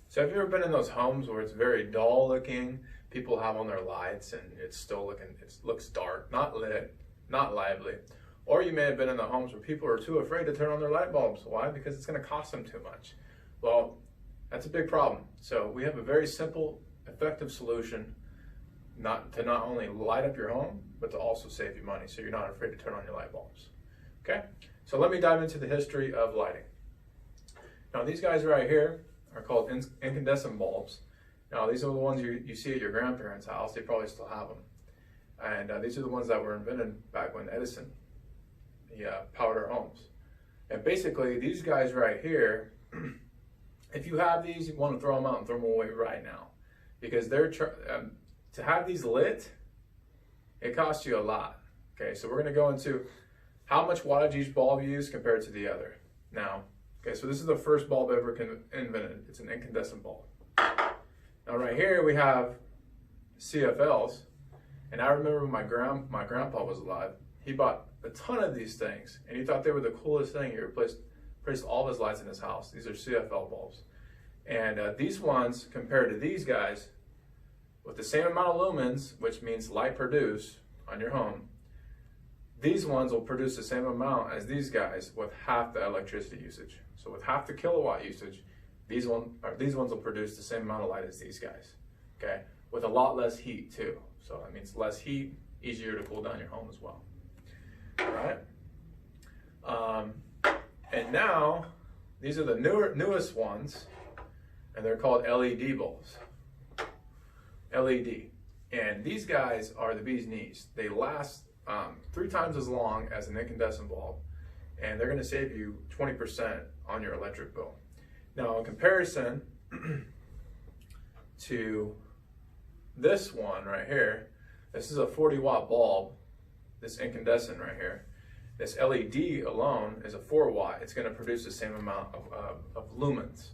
So have you ever been in those homes where it's very dull looking, people have on their lights and it's still looking, it looks dark, not lit, not lively. Or you may have been in the homes where people are too afraid to turn on their light bulbs. Why? Because it's going to cost them too much. Well, that's a big problem. So we have a very simple, effective solution not only light up your home, but to also save you money so you're not afraid to turn on your light bulbs. Okay? So let me dive into the history of lighting. Now these guys right here are called incandescent bulbs. Now these are the ones you see at your grandparents' house. They probably still have them. And these are the ones that were invented back when Edison powered our homes. And basically these guys right here, if you have these, you want to throw them out and throw them away right now. Because they're to have these lit, it costs you a lot. Okay, so we're going to go into how much wattage each bulb used compared to the other. Now, okay, so this is the first bulb ever invented. It's an incandescent bulb. Now right here we have CFLs, and I remember when my grandpa was alive, he bought a ton of these things, and he thought they were the coolest thing. He replaced all of his lights in his house. These are CFL bulbs. And these ones, compared to these guys, with the same amount of lumens, which means light produced on your home, these ones will produce the same amount as these guys with half the electricity usage. So with half the kilowatt usage, these ones will produce the same amount of light as these guys, okay? With a lot less heat too. So that means less heat, easier to cool down your home as well, all right? And now, these are the newest ones, and they're called LED bulbs. LED. And these guys are the bee's knees. They last 3 times as long as an incandescent bulb, and they're going to save you 20% on your electric bill. Now, in comparison to this one right here, this is a 40-watt bulb, this incandescent right here. This LED alone is a 4-watt. It's going to produce the same amount of lumens,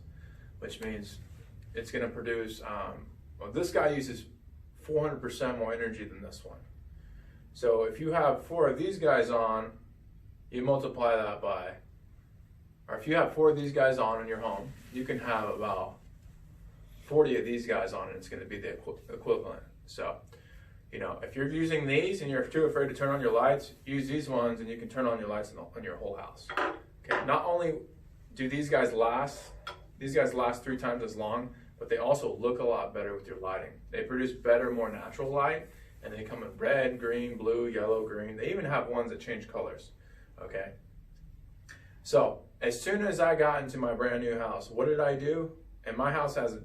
which means it's going to produce, well, this guy uses 400% more energy than this one. So if you have 4 of these guys on, you multiply that by, or if you have 4 of these guys on in your home, you can have about 40 of these guys on, and it's going to be the equivalent. So, you know, if you're using these and you're too afraid to turn on your lights, use these ones and you can turn on your lights on your whole house. Okay. Not only do these guys last 3 times as long, but they also look a lot better with your lighting. They produce better, more natural light, and they come in red, green, blue, yellow, green. They even have ones that change colors, okay? So, as soon as I got into my brand new house, what did I do? And my house has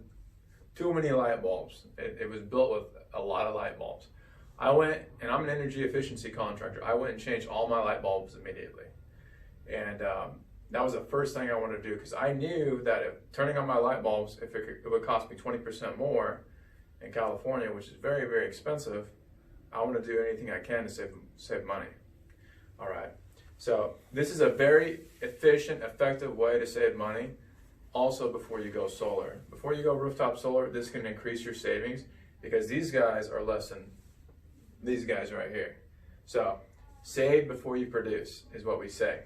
too many light bulbs. It was built with a lot of light bulbs. I went, and I'm an energy efficiency contractor, I went and changed all my light bulbs immediately. And that was the first thing I wanted to do, because I knew that if turning on my light bulbs, if it would cost me 20% more in California, which is very, very expensive, I want to do anything I can to save money. All right. So this is a very efficient, effective way to save money. Also, before you go solar, before you go rooftop solar, this can increase your savings because these guys are less than these guys right here. So save before you produce is what we say.